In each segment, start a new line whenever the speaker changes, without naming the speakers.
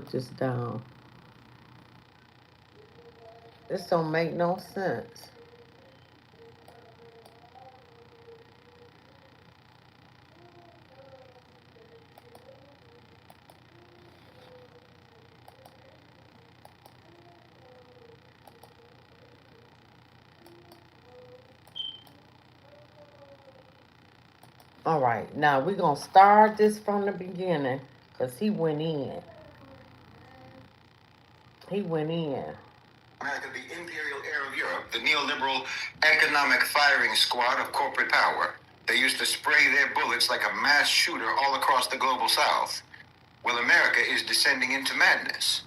put this down. This don't make no sense. All right, now we're gonna start this from the beginning because he went in. He went in.
America, the imperial heir of Europe, the neoliberal economic firing squad of corporate power. They used to spray their bullets like a mass shooter all across the global south. Well, America is descending into madness.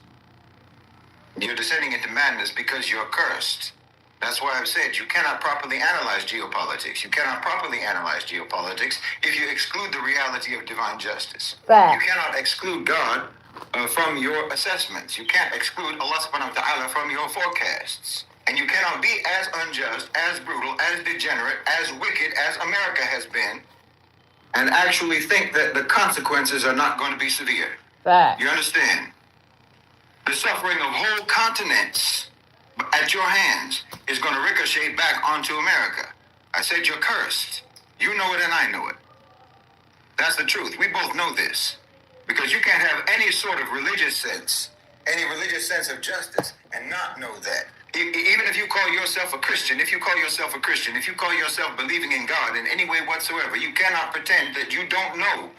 You're descending into madness because you're cursed. That's why I've said you cannot properly analyze geopolitics. You cannot properly analyze geopolitics if you exclude the reality of divine justice.
Fact.
You cannot exclude God from your assessments. You can't exclude Allah subhanahu wa ta'ala from your forecasts. And you cannot be as unjust, as brutal, as degenerate, as wicked as America has been, and actually think that the consequences are not going to be severe.
Fact.
You understand? The suffering of whole continents at your hands is going to ricochet back onto America. I said you're cursed. You know it and I know it. That's the truth. We both know this. Because you can't have any sort of religious sense, any religious sense of justice, and not know that. Even if you call yourself a Christian, if you call yourself a Christian, if you call yourself believing in God in any way whatsoever, you cannot pretend that you don't know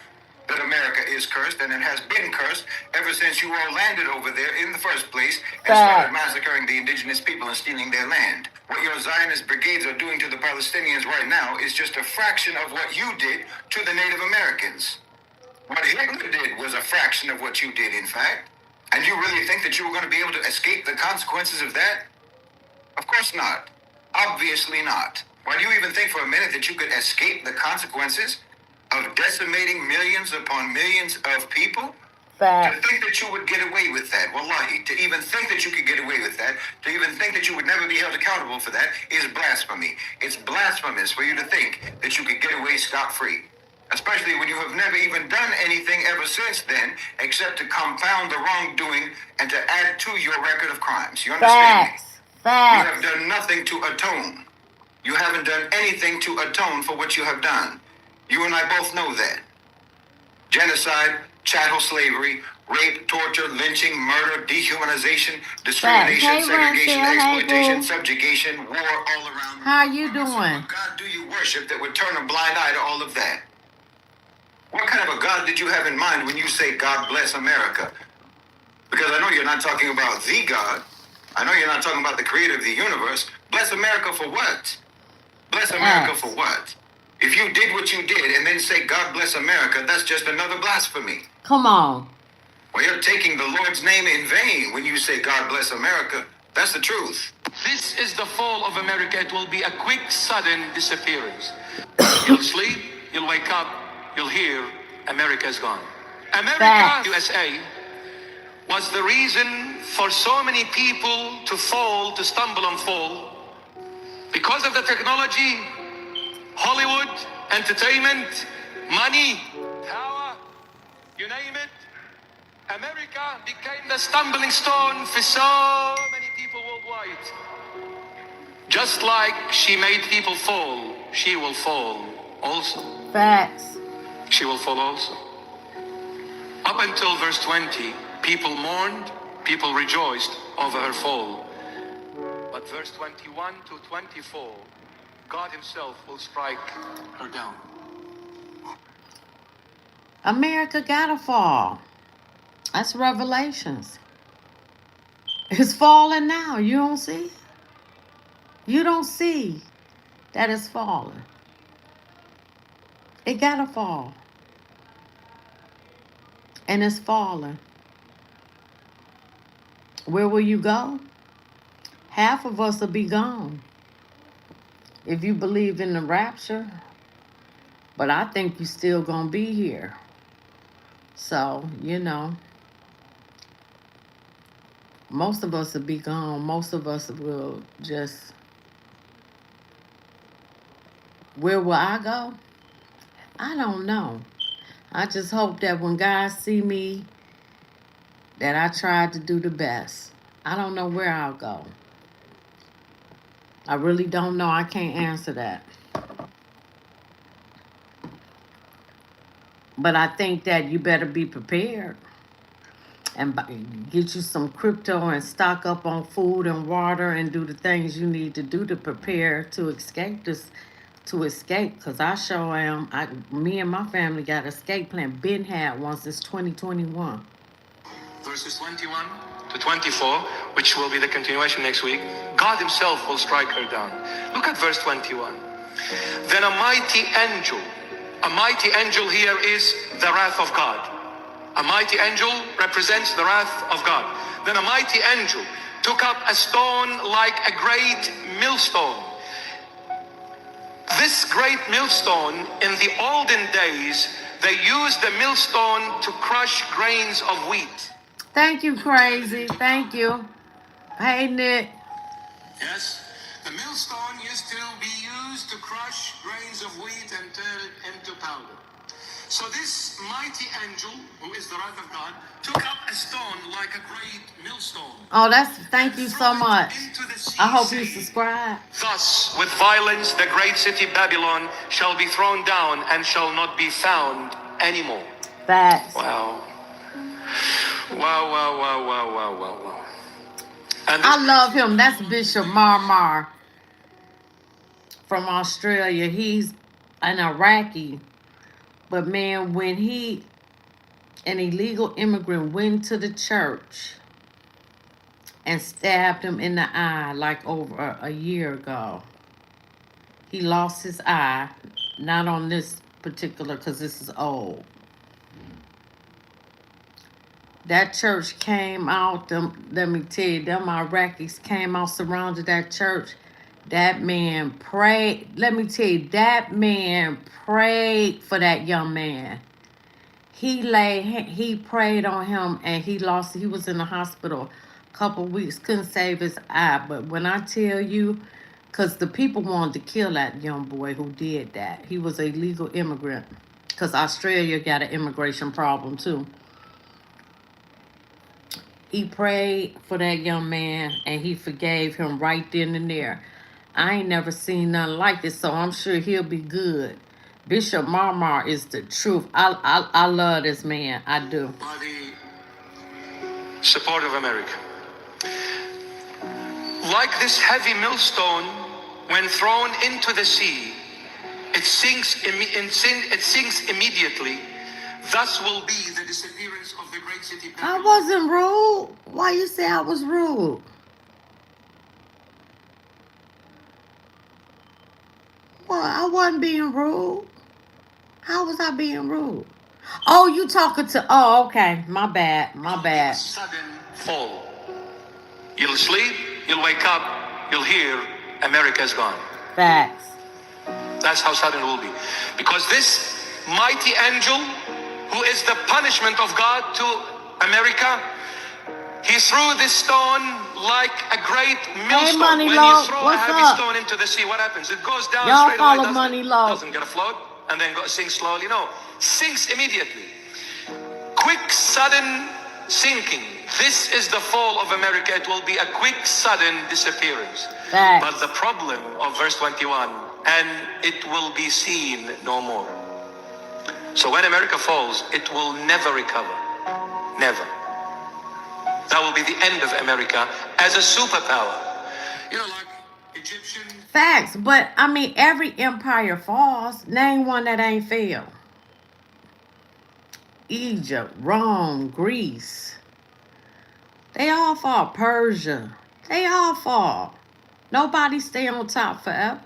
that America is cursed, and it has been cursed ever since you all landed over there in the first place and started massacring the indigenous people and stealing their land. What your Zionist brigades are doing to the Palestinians right now is just a fraction of what you did to the Native Americans. What Hitler did was a fraction of what you did, in fact. And you really think that you were going to be able to escape the consequences of that? Of course not. Obviously not. Why do you even think for a minute that you could escape the consequences of decimating millions upon millions of people?
Fact.
To think that you would get away with that, wallahi, to even think that you could get away with that, to even think that you would never be held accountable for that is blasphemy. It's blasphemous for you to think that you could get away scot-free. Especially when you have never even done anything ever since then, except to compound the wrongdoing and to add to your record of crimes. You understand me?
Facts.
You have done nothing to atone. You haven't done anything to atone for what you have done. You and I both know that. Genocide, chattel slavery, rape, torture, lynching, murder, dehumanization, discrimination,
Hey,
segregation,
Russell. Hey,
exploitation,
boo.
subjugation, war all around.
How you
So
doing?
what God do you worship that would turn a blind eye to all of that? What kind of a God did you have in mind when you say God bless America? Because I know you're not talking about the God. I know you're not talking about the creator of the universe. Bless America for what? Bless America for what? If you did what you did and then say God bless America, that's just another blasphemy.
Come on.
Well, you're taking the Lord's name in vain when you say God bless America. That's the truth.
This is the fall of America. It will be a quick, sudden disappearance. You'll sleep, you'll wake up, you'll hear America is gone. America,
Facts.
USA, was the reason for so many people to fall, to stumble and fall. Because of the technology, Hollywood, entertainment, money, power, you name it, America became the stumbling stone for so many people worldwide. Just like she made people fall, she will fall also.
Facts.
She will fall also. Up until verse 20, people mourned, people rejoiced over her fall. But verse 21 to 24, God himself will strike her down.
America gotta fall. That's Revelations. It's falling now. You don't see? You don't see that it's falling. It gotta fall. And it's falling. Where will you go? Half of us will be gone. If you believe in the rapture. But I think you're still gonna be here. So, most of us will be gone. Most of us will just... Where will I go? I don't know. I just hope that when God see me that I tried to do the best. I don't know where I'll go. I really don't know. I can't answer that. But I think that you better be prepared and get you some crypto and stock up on food and water and do the things you need to do to prepare to escape this. To escape, because I sure am. Me and my family got escape plan. Been had one since 2021.
Verses 21 to 24, which will be the continuation next week. God himself will strike her down. Look at verse 21. Then a mighty angel here is the wrath of God. A mighty angel represents the wrath of God. Then a mighty angel took up a stone like a great millstone. This great millstone, in the olden days, they used the millstone to crush grains of wheat.
Thank you, Crazy. Thank you. Hey, Nick.
Yes, the millstone used to be used to crush grains of wheat and turn it into powder. So this mighty angel, who is the wrath of God, took up a stone like a great millstone.
Oh, thank you so much. I hope you subscribe.
Thus, with violence, the great city Babylon shall be thrown down and shall not be found anymore.
Facts.
Wow. Wow. And
I love him. That's Bishop Marmar from Australia. He's an Iraqi. But man, when an illegal immigrant went to the church and stabbed him in the eye like over a year ago, he lost his eye. Not on this particular, because this is old. That church came out, let me tell you, them Iraqis came out, surrounded that church. That man prayed. Let me tell you, that man prayed for that young man. He prayed on him, and he was in the hospital a couple weeks, couldn't save his eye. But when I tell you, because the people wanted to kill that young boy who did that. He was a legal immigrant, because Australia got an immigration problem too. He prayed for that young man, and he forgave him right then and there. I ain't never seen nothing like this, so I'm sure he'll be good. Bishop Marmar is the truth. I love this man. I do.
By the support of America. Like this heavy millstone, when thrown into the sea, it sinks immediately. Thus will be the disappearance of the great city Babylon.
I wasn't rude. Why you say I was rude? Well, I wasn't being rude. How was I being rude? Oh, you talking to... Oh, okay. My bad.
Sudden fall. You'll sleep, you'll wake up, you'll hear America's gone.
Facts.
That's how sudden it will be. Because this mighty angel, who is the punishment of God to America, he threw this stone like a great millstone.
Hey, Money
when
Low,
you throw
what's
a heavy
up?
stone into the sea, what happens? It goes down
Y'all
straight
follow
away.
Money Low.
Doesn't get afloat and then sinks slowly. No, sinks immediately. Quick, sudden sinking. This is the fall of America. It will be a quick, sudden disappearance.
Facts.
But the problem of verse 21, and it will be seen no more. So when America falls, it will never recover. Never. That will be the end of America as a superpower. You know, like Egyptian.
Facts. But, I mean, every empire falls. Name one that ain't failed. Egypt, Rome, Greece. They all fall. Persia. They all fall. Nobody stay on top forever.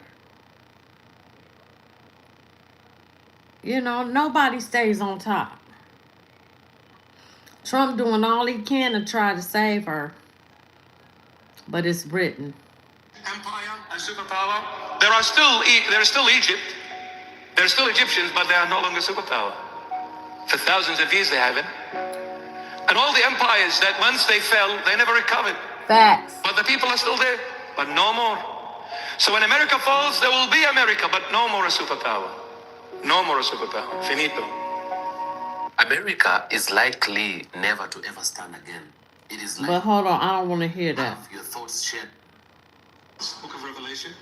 You know, nobody stays on top. Trump doing all he can to try to save her. But it's Britain.
Empire, a superpower. There's still Egypt. There's still Egyptians, but they are no longer superpower. For thousands of years they haven't. And all the empires that once they fell, they never recovered.
Facts.
But the people are still there, but no more. So when America falls, there will be America, but no more a superpower. No more a superpower. Finito.
America is likely never to ever stand again. It is like
But hold on, I don't want to hear that.
have your thoughts shared.
Book of Revelation.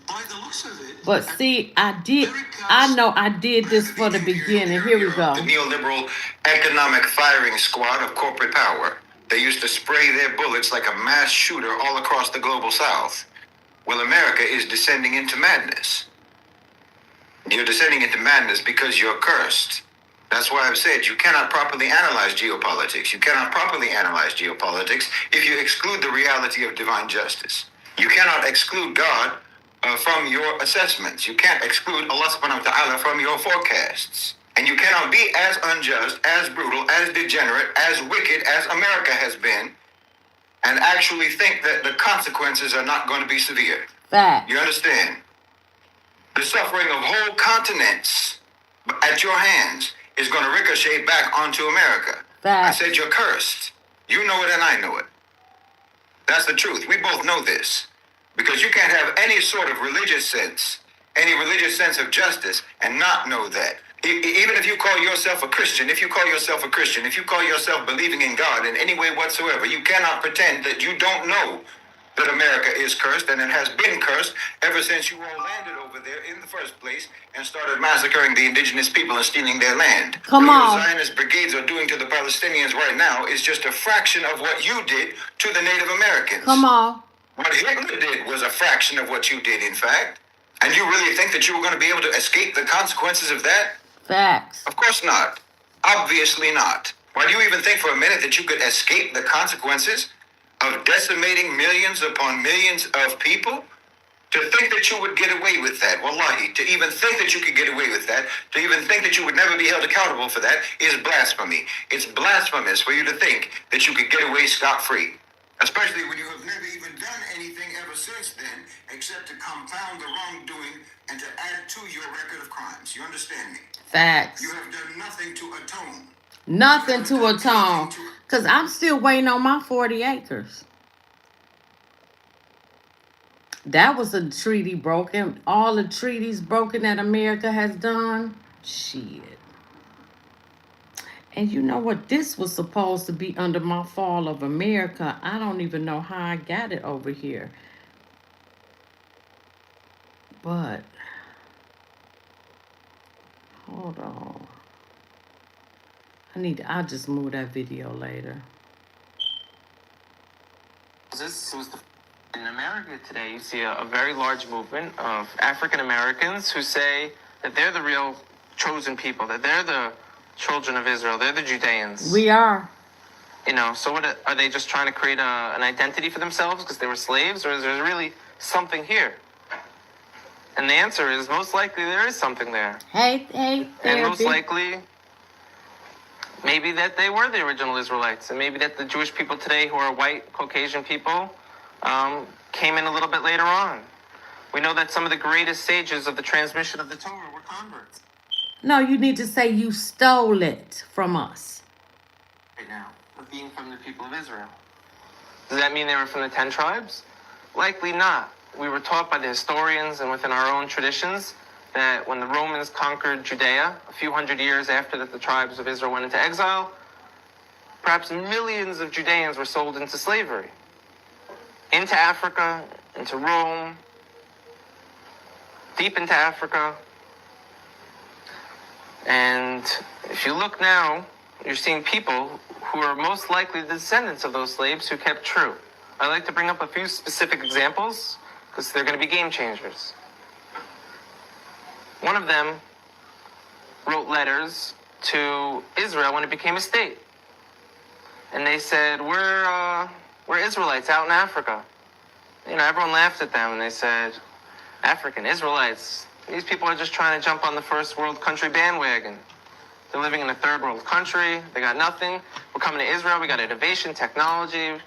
By the looks of it,
But see, I know I did this for the beginning. Here we go.
The neoliberal economic firing squad of corporate power. They used to spray their bullets like a mass shooter all across the global south. Well, America is descending into madness. You're descending into madness because you're cursed. That's why I've said you cannot properly analyze geopolitics. You cannot properly analyze geopolitics if you exclude the reality of divine justice. You cannot exclude God from your assessments. You can't exclude Allah subhanahu wa ta'ala from your forecasts. And you cannot be as unjust, as brutal, as degenerate, as wicked as America has been, and actually think that the consequences are not going to be severe.
Fact.
You understand? The suffering of whole continents at your hands is going to ricochet back onto America.
Fact.
I said you're cursed. You know it and I know it. That's the truth. We both know this. Because you can't have any sort of religious sense, any religious sense of justice, and not know that. Even if you call yourself a Christian, if you call yourself believing in God in any way whatsoever, you cannot pretend that you don't know that America is cursed, and it has been cursed ever since you all landed over there in the first place and started massacring the indigenous people and stealing their land.
Come
what
on.
What Zionist brigades are doing to the Palestinians right now is just a fraction of what you did to the Native Americans.
Come on.
What Hitler did was a fraction of what you did, in fact. And you really think that you were going to be able to escape the consequences of that?
Facts.
Of course not. Obviously not. Why do you even think for a minute that you could escape the consequences of decimating millions upon millions of people? To think that you would get away with that, wallahi, to even think that you could get away with that, to even think that you would never be held accountable for that is blasphemy. It's blasphemous for you to think that you could get away scot-free. Especially when you have never even done anything ever since then, except to compound the wrongdoing and to add to your record of crimes. You understand me?
Facts.
You have done nothing to atone.
Nothing to atone. Because I'm still waiting on my 40 acres. That was a treaty broken. All the treaties broken that America has done. Shit. And you know what? This was supposed to be under my fall of America. I don't even know how I got it over here. But, hold on. I'll just move that video later.
In America today, you see a very large movement of African Americans who say that they're the real chosen people, that they're the children of Israel, they're the Judeans.
We are.
You know, so what are they just trying to create an identity for themselves because they were slaves, or is there really something here? And the answer is most likely there is something there.
Hey,
and most likely, maybe that they were the original Israelites, and maybe that the Jewish people today who are white, Caucasian people came in a little bit later on. We know that some of the greatest sages of the transmission of the Torah were converts.
No, you need to say you stole it from us.
Right now, of being from the people of Israel. Does that mean they were from the 10 tribes? Likely not. We were taught by the historians and within our own traditions that when the Romans conquered Judea, a few hundred years after that the tribes of Israel went into exile, perhaps millions of Judeans were sold into slavery. Into Africa, into Rome, deep into Africa. And if you look now, you're seeing people who are most likely the descendants of those slaves who kept true. I'd like to bring up a few specific examples because they're going to be game changers. One of them wrote letters to Israel when it became a state. And they said, we're Israelites out in Africa. You know, everyone laughed at them and they said, African Israelites, these people are just trying to jump on the first world country bandwagon. They're living in a third world country. They got nothing. We're coming to Israel. We got innovation, technology.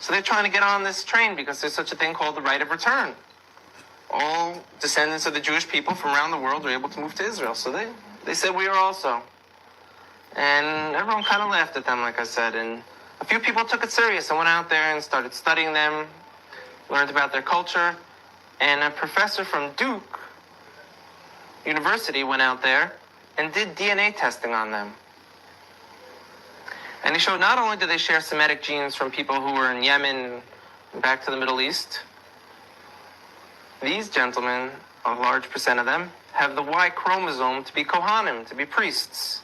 So they're trying to get on this train because there's such a thing called the right of return. All descendants of the Jewish people from around the world are able to move to Israel. So they said we are also. And everyone kind of laughed at them, like I said. And a few people took it serious and went out there and started studying them, learned about their culture. And a professor from Duke University went out there and did DNA testing on them. And he showed not only do they share Semitic genes from people who were in Yemen and back to the Middle East, these gentlemen, a large percent of them, have the Y chromosome to be Kohanim, to be priests.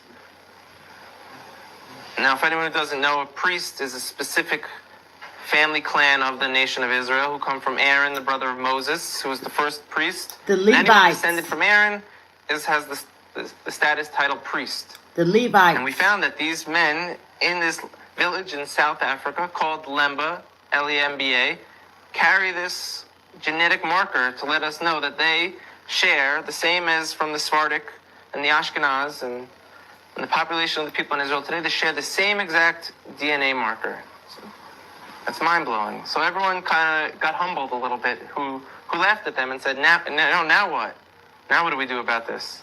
Now, if anyone who doesn't know, a priest is a specific family clan of the nation of Israel who come from Aaron, the brother of Moses, who was the first priest.
The
And anyone
Levites.
descended from Aaron has the status title priest.
The
And we
Levites.
found that these men in this village in South Africa called Lemba, Lemba, carry this genetic marker to let us know that they share the same as from the Sephardic and the Ashkenaz and the population of the people in Israel today. They share the same exact DNA marker. So that's mind-blowing. So everyone kind of got humbled a little bit who laughed at them and said, now what? Now what do we do about this?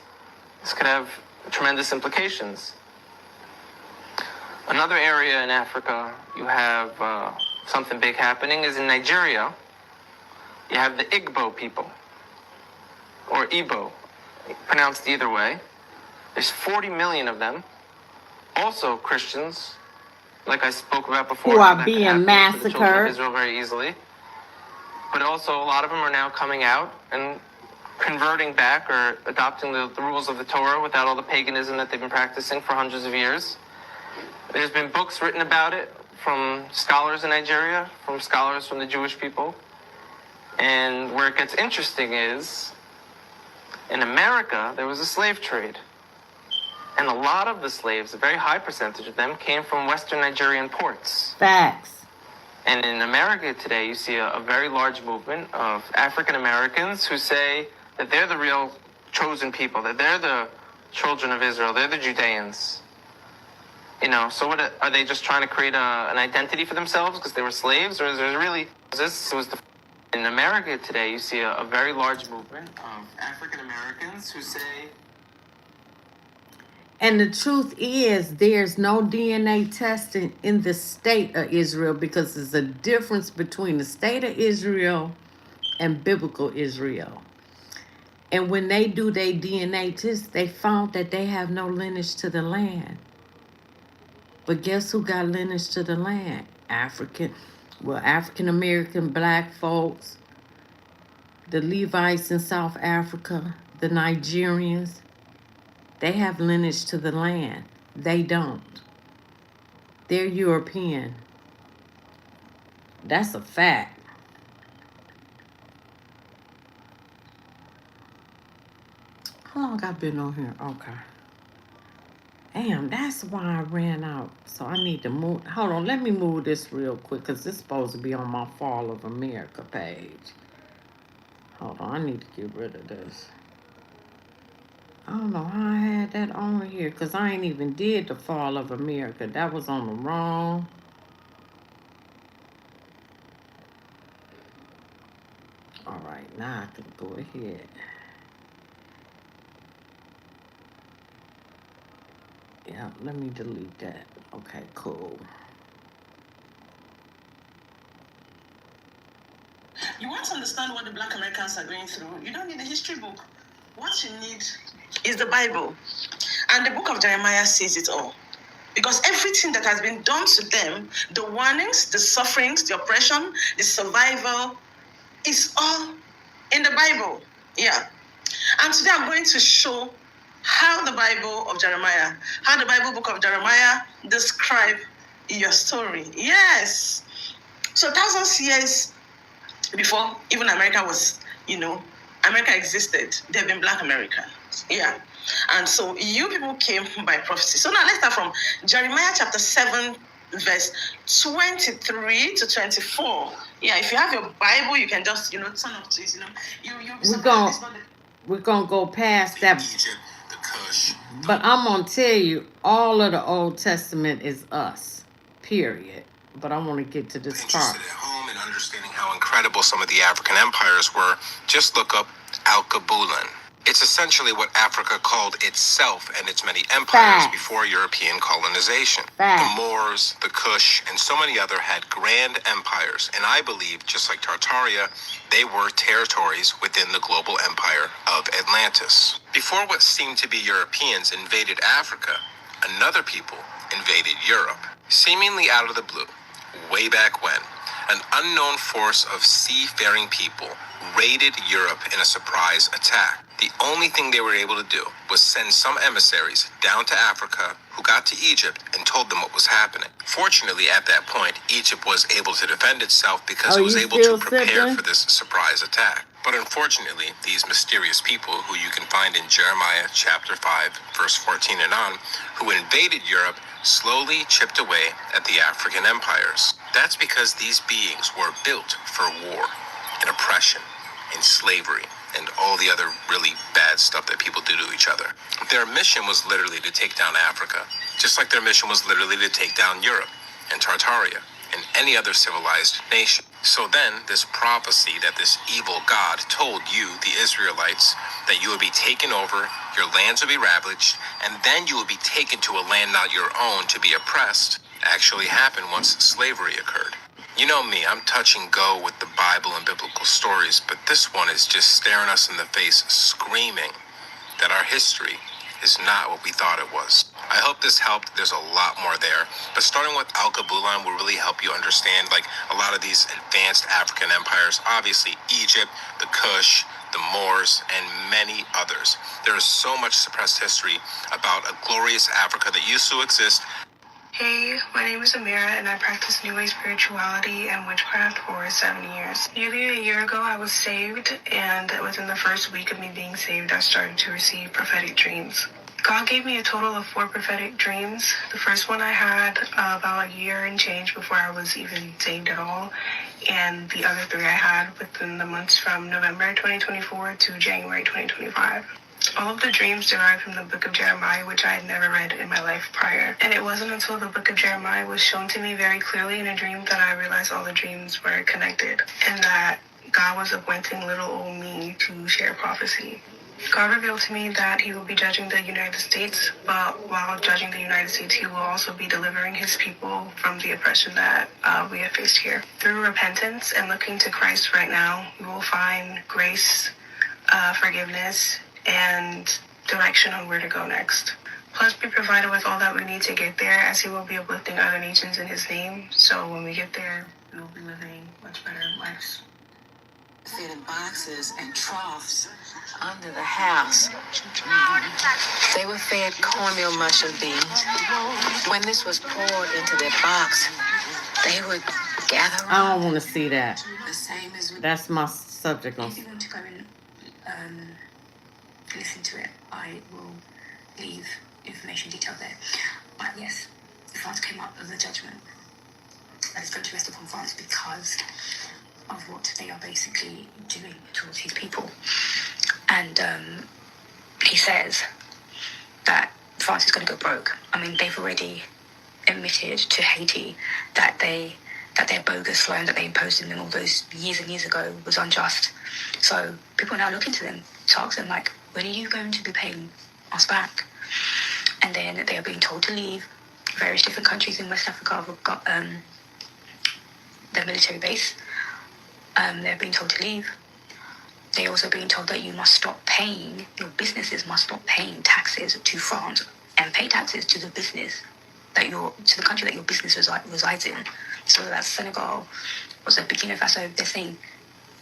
This could have tremendous implications. Another area in Africa you have something big happening is in Nigeria. You have the Igbo people, or Igbo, pronounced either way. There's 40 million of them, also Christians, like I spoke about before.
Who are
that could
being
happen to the children of
massacred.
Israel very easily. But also a lot of them are now coming out and converting back or adopting the rules of the Torah without all the paganism that they've been practicing for hundreds of years. There's been books written about it from scholars in Nigeria, from scholars from the Jewish people. And where it gets interesting is, in America, there was a slave trade. And a lot of the slaves, a very high percentage of them, came from Western Nigerian ports.
Facts.
And in America today, you see a very large movement of African Americans who say that they're the real chosen people, that they're the children of Israel, they're the Judeans. You know, so what are they just trying to create an identity for themselves because they were slaves, or is there really in America today? You see a very large movement of African Americans who say.
And the truth is, there's no DNA testing in the state of Israel because there's a difference between the state of Israel and biblical Israel. And when they do their DNA test, they found that they have no lineage to the land. But guess who got lineage to the land? African American black folks, the Levites in South Africa, the Nigerians. They have lineage to the land. They don't. They're European. That's a fact. How long I been on here? Okay. Damn, that's why I ran out. So I need to move. Hold on, let me move this real quick because this is supposed to be on my Fall of America page. Hold on, I need to get rid of this. I don't know how I had that on here because I ain't even did the Fall of America. That was on the wrong. All right, now I can go ahead. Yeah, let me delete that. Okay, cool.
You want to understand what the Black Americans are going through? You don't need a history book. What you need is the Bible. And the book of Jeremiah says it all. Because everything that has been done to them, the warnings, the sufferings, the oppression, the survival, is all in the Bible. Yeah. And today I'm going to show how the Bible of Jeremiah, how the Bible book of Jeremiah describe your story. Yes. So thousands of years before even America was, America existed, there have been Black Americans. Yeah. And so you people came by prophecy. So now let's start from Jeremiah chapter 7, verse 23 to 24. Yeah, if you have your Bible, you can just, turn up to it.
We're gonna go past that.
Egypt, the Kush.
But I'm gonna tell you, all of the Old Testament is us. Period. But I want to get to this part.
Interested at home in understanding how incredible some of the African empires were, just look up Al-Qabulan. It's essentially what Africa called itself and its many empires before European colonization. The Moors, the Kush, and so many other had grand empires, and I believe, just like Tartaria, they were territories within the global empire of Atlantis. Before what seemed to be Europeans invaded Africa, another people invaded Europe.
Seemingly out of the blue, way back when, an unknown force of seafaring people raided Europe in a surprise attack. The only thing they were able to do was send some emissaries down to Africa who got to Egypt and told them what was happening. Fortunately, at that point, Egypt was able to defend itself because it was able to prepare for this surprise attack. But unfortunately, these mysterious people, who you can find in Jeremiah chapter 5, verse 14 and on, who invaded Europe, slowly chipped away at the African empires. That's because these beings were built for war and oppression and slavery and all the other really bad stuff that people do to each other. Their mission was literally to take down Africa, just like their mission was literally to take down Europe and Tartaria and any other civilized nation. So then, this prophecy that this evil God told you, the Israelites, that you would be taken over, your lands would be ravaged, and then you would be taken to a land not your own to be oppressed, actually happened once slavery occurred. You know me, I'm touch and go with the Bible and biblical stories, but this one is just staring us in the face, screaming that our history is not what we thought it was. I hope this helped. There's a lot more there, but starting with Al-Qabulan will really help you understand like a lot of these advanced African empires, obviously Egypt, the Kush, the Moors, and many others. There is so much suppressed history about a glorious Africa that used to exist.
Hey, my name is Amira, and I practice New Age spirituality and witchcraft for 7 years. Nearly a year ago, I was saved, and within the first week of me being saved, I started to receive prophetic dreams. God gave me a total of 4 prophetic dreams. The first one I had about a year and change before I was even saved at all, and the other 3 I had within the months from November 2024 to January 2025. All of the dreams derived from the book of Jeremiah, which I had never read in my life prior. And it wasn't until the book of Jeremiah was shown to me very clearly in a dream that I realized all the dreams were connected, and that God was appointing little old me to share prophecy. God revealed to me that he will be judging the United States, but while judging the United States, he will also be delivering his people from the oppression that we have faced here. Through repentance and looking to Christ right now, we will find grace, forgiveness, and direction on where to go next. Plus, be provided with all that we need to get there, as he will be uplifting other nations in his name. So when we get there, we will be living much better lives.
Fed in boxes and troughs
Under the house,
they were fed cornmeal mush and beans. When this was poured into their box, they would gather
I don't want to see that.
the same as
That's my subject on.
If you want to go and listen to it, I will leave information detailed there. But yes, France came up with a judgment that is going to rest upon France because of what they are basically doing towards his people. And he says that France is going to go broke. I mean, they've already admitted to Haiti that their bogus loan that they imposed on them all those years and years ago was unjust. So people are now looking to them to ask them, like, when are you going to be paying us back? And then they are being told to leave. Various different countries in West Africa have got their military base. They're being told to leave. They're also being told that you must stop paying, your businesses must stop paying taxes to France and pay taxes to the business to the country that your business resides in. So that's Senegal, was it Burkina Faso? They're saying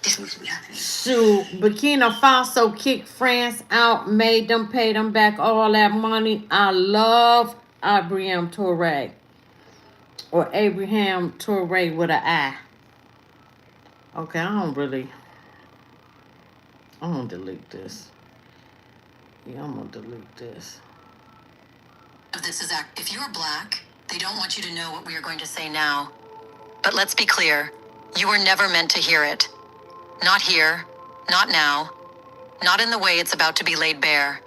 this needs to be happening.
Shoot, Burkina Faso kicked France out, made them pay them back all that money. I love Abraham Touré. Or Abraham Touré with an I. Okay, I'm gonna delete this. Yeah, I'm gonna delete this.
this is if you're black, they don't want you to know what we are going to say now. But let's be clear, you were never meant to hear it. Not here, not now, not in the way it's about to be laid bare.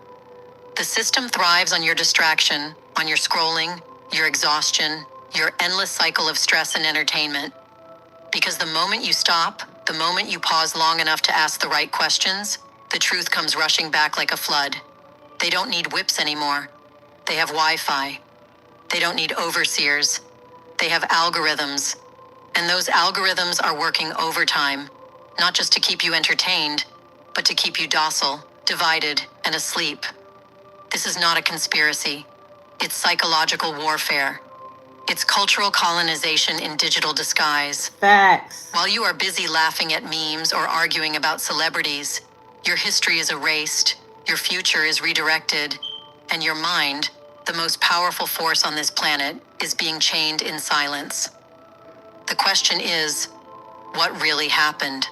The system thrives on your distraction, on your scrolling, your exhaustion, your endless cycle of stress and entertainment. Because the moment you stop, the moment you pause long enough to ask the right questions, the truth comes rushing back like a flood. They don't need whips anymore. They have Wi-Fi. They don't need overseers. They have algorithms. And those algorithms are working overtime, not just to keep you entertained, but to keep you docile, divided, and asleep. This is not a conspiracy. It's psychological warfare. It's cultural colonization in digital disguise.
Facts.
While you are busy laughing at memes or arguing about celebrities, your history is erased, your future is redirected, and your mind, the most powerful force on this planet, is being chained in silence. The question is, what really happened?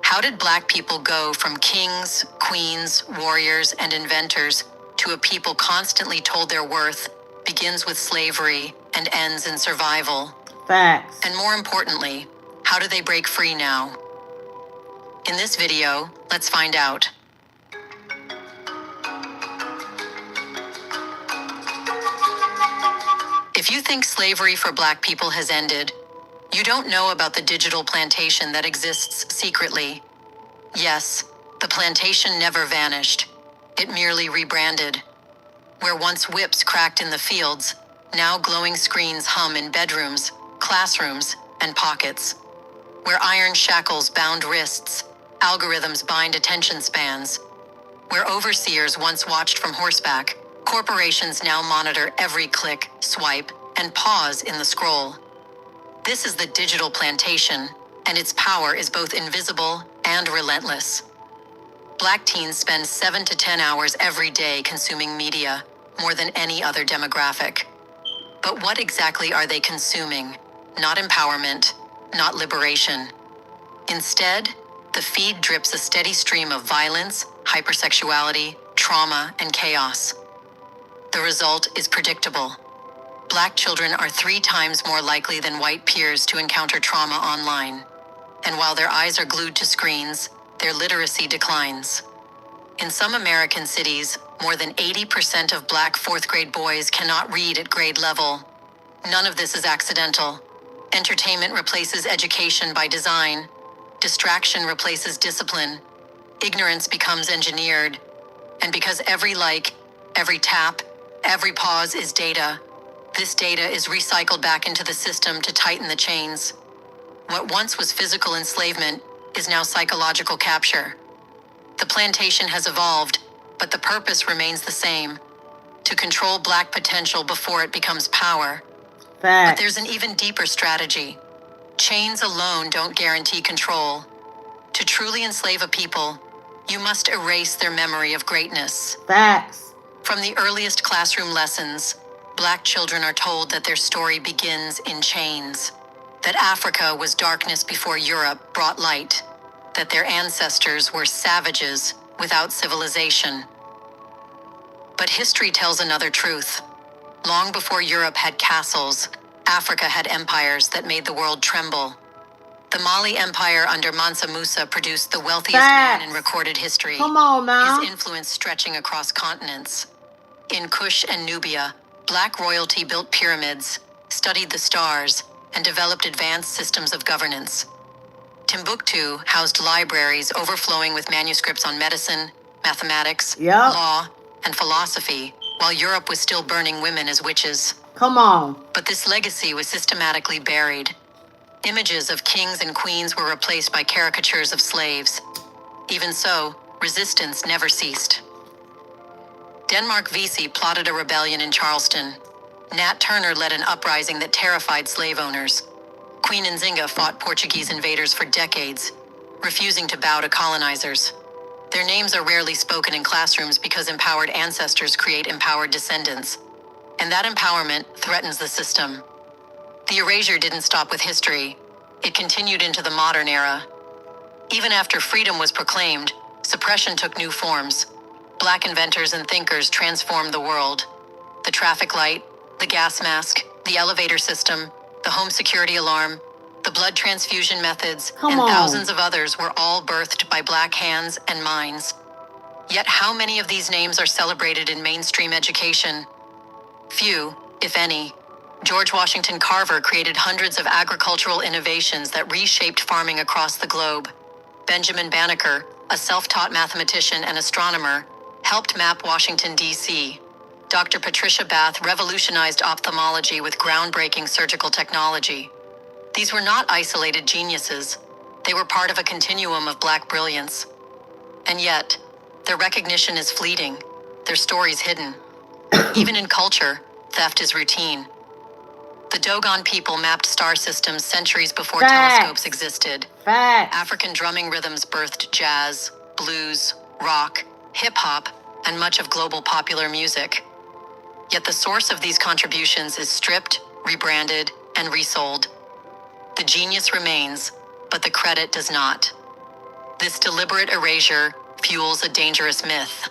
How did Black people go from kings, queens, warriors, and inventors to a people constantly told their worth begins with slavery and ends in survival?
Facts.
And more importantly, how do they break free now? In this video, let's find out. If you think slavery for Black people has ended, you don't know about the digital plantation that exists secretly. Yes, the plantation never vanished. It merely rebranded. Where once whips cracked in the fields, now glowing screens hum in bedrooms, classrooms, and pockets. Where iron shackles bound wrists, algorithms bind attention spans. Where overseers once watched from horseback, corporations now monitor every click, swipe, and pause in the scroll. This is the digital plantation, and its power is both invisible and relentless. Black teens spend 7 to 10 hours every day consuming media, more than any other demographic. But what exactly are they consuming? Not empowerment, not liberation. Instead, the feed drips a steady stream of violence, hypersexuality, trauma, and chaos. The result is predictable. Black children are 3 times more likely than white peers to encounter trauma online. And while their eyes are glued to screens, their literacy declines. In some American cities, more than 80% of Black 4th grade boys cannot read at grade level. None of this is accidental. Entertainment replaces education by design. Distraction replaces discipline. Ignorance becomes engineered. And because every like, every tap, every pause is data, this data is recycled back into the system to tighten the chains. What once was physical enslavement is now psychological capture. The plantation has evolved, but the purpose remains the same: to control Black potential before it becomes power. But
Facts.
there's an even deeper strategy. Chains alone don't guarantee control. To truly enslave a people, you must erase their memory of greatness.
Facts.
From the earliest classroom lessons, Black children are told that their story begins in chains. That Africa was darkness before Europe brought light. That their ancestors were savages without civilization. But history tells another truth. Long before Europe had castles, Africa had empires that made the world tremble. The Mali Empire under Mansa Musa produced the wealthiest man in
Facts.
recorded history.
Come on now.
His influence stretching across continents. In Kush and Nubia, Black royalty built pyramids, studied the stars, and developed advanced systems of governance. Timbuktu housed libraries overflowing with manuscripts on medicine, mathematics,
Yep.
law, and philosophy, while Europe was still burning women as witches.
Come on.
But this legacy was systematically buried. Images of kings and queens were replaced by caricatures of slaves. Even so, resistance never ceased. Denmark Vesey plotted a rebellion in Charleston. Nat Turner led an uprising that terrified slave owners. Queen Nzinga fought Portuguese invaders for decades, refusing to bow to colonizers. Their names are rarely spoken in classrooms because empowered ancestors create empowered descendants. And that empowerment threatens the system. The erasure didn't stop with history. It continued into the modern era. Even after freedom was proclaimed, suppression took new forms. Black inventors and thinkers transformed the world. The traffic light, the gas mask, the elevator system, the home security alarm, the blood transfusion methods,
Come
and
on.
thousands of others were all birthed by Black hands and minds. Yet how many of these names are celebrated in mainstream education? Few, if any. George Washington Carver created hundreds of agricultural innovations that reshaped farming across the globe. Benjamin Banneker, a self-taught mathematician and astronomer, helped map Washington, D.C. Dr. Patricia Bath revolutionized ophthalmology with groundbreaking surgical technology. These were not isolated geniuses. They were part of a continuum of Black brilliance. And yet, their recognition is fleeting, their stories hidden. Even in culture, theft is routine. The Dogon people mapped star systems centuries before
Facts.
telescopes existed.
Facts.
African drumming rhythms birthed jazz, blues, rock, hip-hop, and much of global popular music. Yet the source of these contributions is stripped, rebranded, and resold. The genius remains, but the credit does not. This deliberate erasure fuels a dangerous myth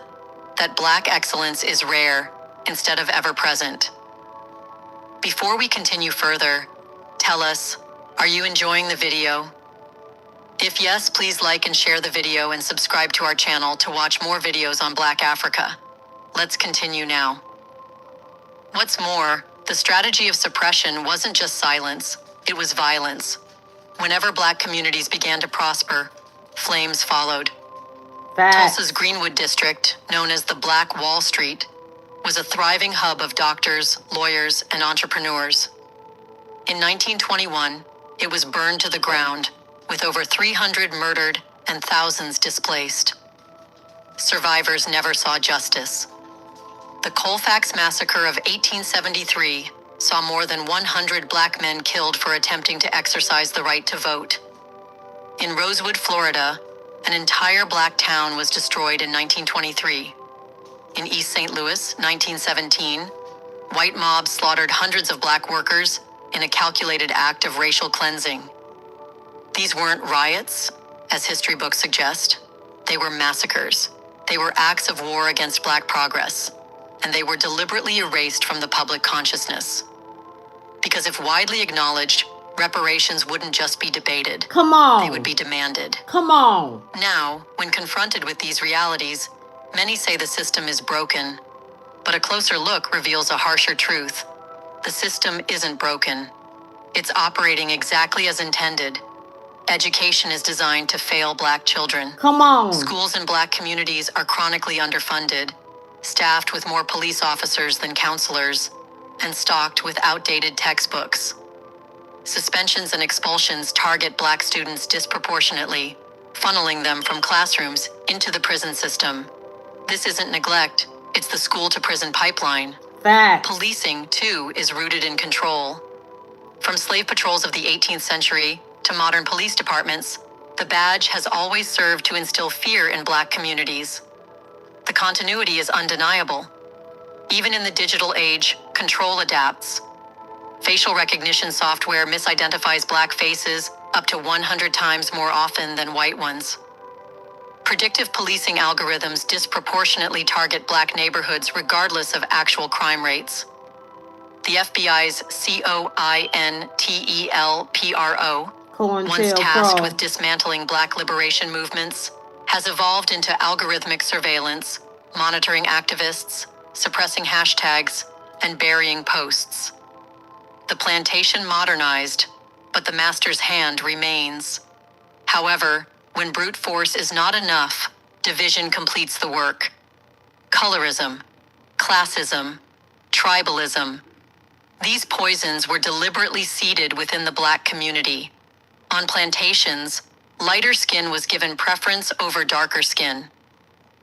that Black excellence is rare instead of ever present. Before we continue further, tell us, are you enjoying the video? If yes, please like and share the video and subscribe to our channel to watch more videos on Black Africa. Let's continue now. What's more, the strategy of suppression wasn't just silence, it was violence. Whenever Black communities began to prosper, flames followed.
Facts.
Tulsa's Greenwood district, known as the Black Wall Street, was a thriving hub of doctors, lawyers, and entrepreneurs. In 1921, it was burned to the ground, with over 300 murdered and thousands displaced. Survivors never saw justice. The Colfax Massacre of 1873 saw more than 100 Black men killed for attempting to exercise the right to vote. In Rosewood, Florida, an entire Black town was destroyed in 1923. In East St. Louis, 1917, white mobs slaughtered hundreds of Black workers in a calculated act of racial cleansing. These weren't riots, as history books suggest. They were massacres. They were acts of war against Black progress, and they were deliberately erased from the public consciousness. Because if widely acknowledged, reparations wouldn't just be debated.
Come on.
They would be demanded.
Come on.
Now, when confronted with these realities, many say the system is broken, but a closer look reveals a harsher truth. The system isn't broken. It's operating exactly as intended. Education is designed to fail Black children.
Come on.
Schools in Black communities are chronically underfunded, staffed with more police officers than counselors, and stocked with outdated textbooks. Suspensions and expulsions target Black students disproportionately, funneling them from classrooms into the prison system. This isn't neglect, it's the school-to-prison pipeline.
Facts.
Policing, too, is rooted in control. From slave patrols of the 18th century to modern police departments, the badge has always served to instill fear in Black communities. The continuity is undeniable. Even in the digital age, control adapts. Facial recognition software misidentifies Black faces up to 100 times more often than white ones. Predictive policing algorithms disproportionately target Black neighborhoods regardless of actual crime rates. The FBI's COINTELPRO, once tasked with dismantling Black liberation movements, has evolved into algorithmic surveillance, monitoring activists, suppressing hashtags, and burying posts. The plantation modernized, but the master's hand remains. However, when brute force is not enough, division completes the work. Colorism, classism, tribalism. These poisons were deliberately seeded within the Black community. On plantations, lighter skin was given preference over darker skin.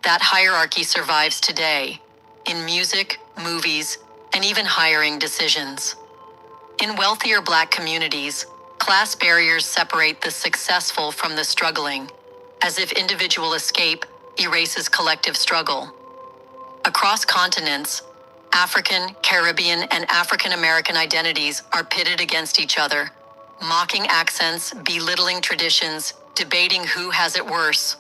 That hierarchy survives today, in music, movies, and even hiring decisions. In wealthier Black communities, class barriers separate the successful from the struggling, as if individual escape erases collective struggle. Across continents, African, Caribbean, and African American identities are pitted against each other, mocking accents, belittling traditions, debating who has it worse.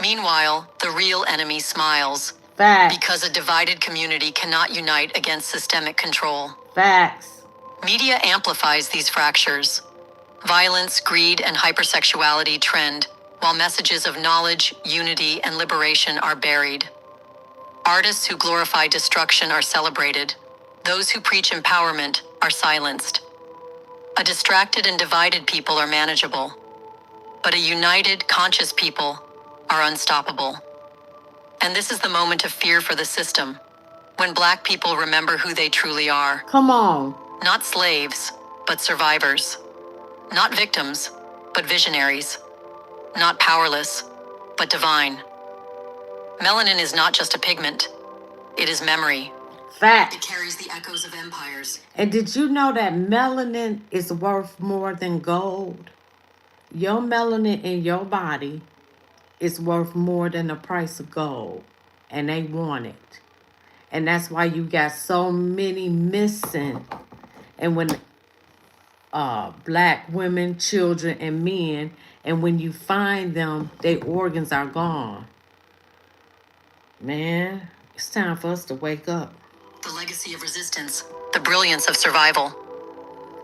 Meanwhile, the real enemy smiles.
Facts.
Because a divided community cannot unite against systemic control.
Facts.
Media amplifies these fractures. Violence, greed, and hypersexuality trend, while messages of knowledge, unity, and liberation are buried. Artists who glorify destruction are celebrated. Those who preach empowerment are silenced. A distracted and divided people are manageable, but a united, conscious people are unstoppable. And this is the moment of fear for the system, when Black people remember who they truly are.
Come on.
Not slaves, but survivors. Not victims, but visionaries. Not powerless, but divine. Melanin is not just a pigment. It is memory. It
Fact.
carries the echoes of empires.
And did you know that melanin is worth more than gold? Your melanin in your body is worth more than the price of gold. And they want it. And that's why you got so many missing. And when black women, children, and men, and when you find them, their organs are gone. Man, it's time for us to wake up.
The legacy of resistance. The brilliance of survival.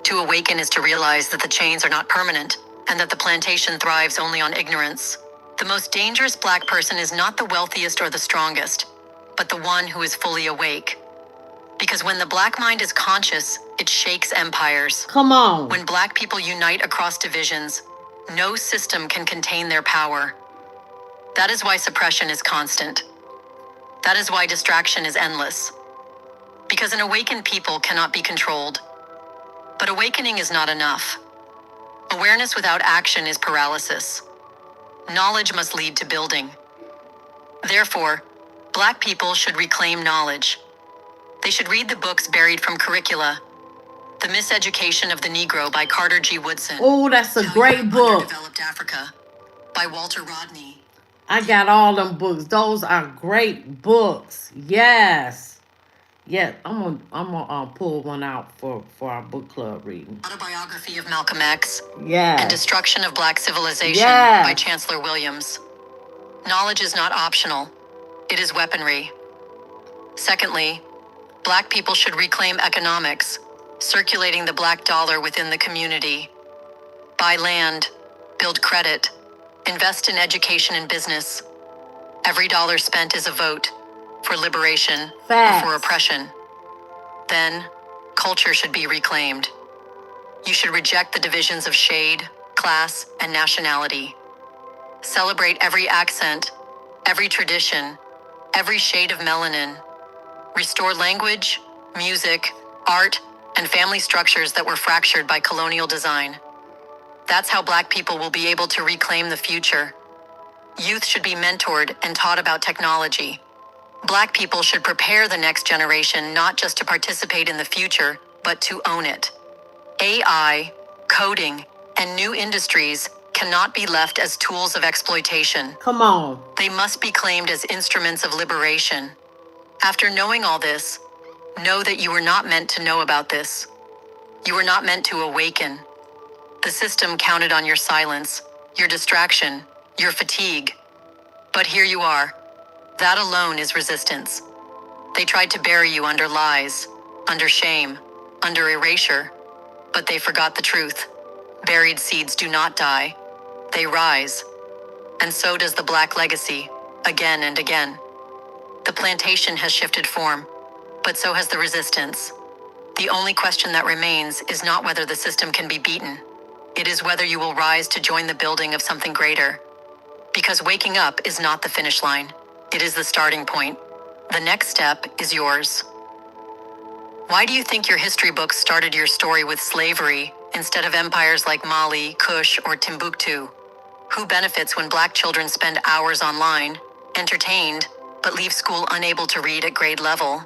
To awaken is to realize that the chains are not permanent, and that the plantation thrives only on ignorance. The most dangerous black person is not the wealthiest or the strongest, but the one who is fully awake. Because when the black mind is conscious, it shakes empires.
Come on.
When black people unite across divisions, no system can contain their power. That is why suppression is constant. That is why distraction is endless. Because an awakened people cannot be controlled. But awakening is not enough. Awareness without action is paralysis. Knowledge must lead to building. Therefore, black people should reclaim knowledge. They should read the books buried from curricula. The Miseducation of the Negro by Carter G. Woodson.
Oh, that's a
How
great
Europe
book.
Underdeveloped Africa by Walter Rodney.
I got all them books. Those are great books. Yes. Yeah, I'm gonna pull one out for our book club reading.
Autobiography of Malcolm X. And
Yes.
Destruction of Black Civilization
Yes.
by Chancellor Williams. Knowledge is not optional. It is weaponry. Secondly, black people should reclaim economics, circulating the black dollar within the community. Buy land, build credit, invest in education and business. Every dollar spent is a vote for liberation or
Facts.
for oppression. Then, culture should be reclaimed. You should reject the divisions of shade, class, and nationality. Celebrate every accent, every tradition, every shade of melanin. Restore language, music, art, and family structures that were fractured by colonial design. That's how black people will be able to reclaim the future. Youth should be mentored and taught about technology. Black people should prepare the next generation not just to participate in the future, but to own it. AI, coding, and new industries cannot be left as tools of exploitation.
Come on.
They must be claimed as instruments of liberation. After knowing all this, know that you were not meant to know about this. You were not meant to awaken. The system counted on your silence, your distraction, your fatigue. But here you are. That alone is resistance. They tried to bury you under lies, under shame, under erasure, but they forgot the truth. Buried seeds do not die. They rise. And so does the black legacy, again and again. The plantation has shifted form, but so has the resistance. The only question that remains is not whether the system can be beaten. It is whether you will rise to join the building of something greater. Because waking up is not the finish line. It is the starting point. The next step is yours. Why do you think your history books started your story with slavery instead of empires like Mali, Kush, or Timbuktu? Who benefits when black children spend hours online, entertained, but leave school unable to read at grade level?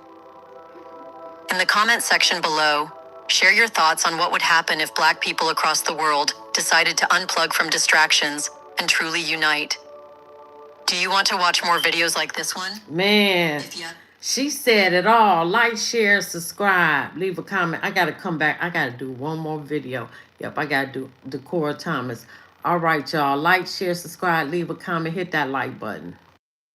In the comment section below, share your thoughts on what would happen if black people across the world decided to unplug from distractions and truly unite. Do you want to watch more videos like this one?
Man,
If yet,
she said it all. Like, share, subscribe, leave a comment. I gotta come back. I gotta do one more video. Yep, I gotta do Decorah Thomas. All right, y'all. Like, share, subscribe, leave a comment, hit that like button.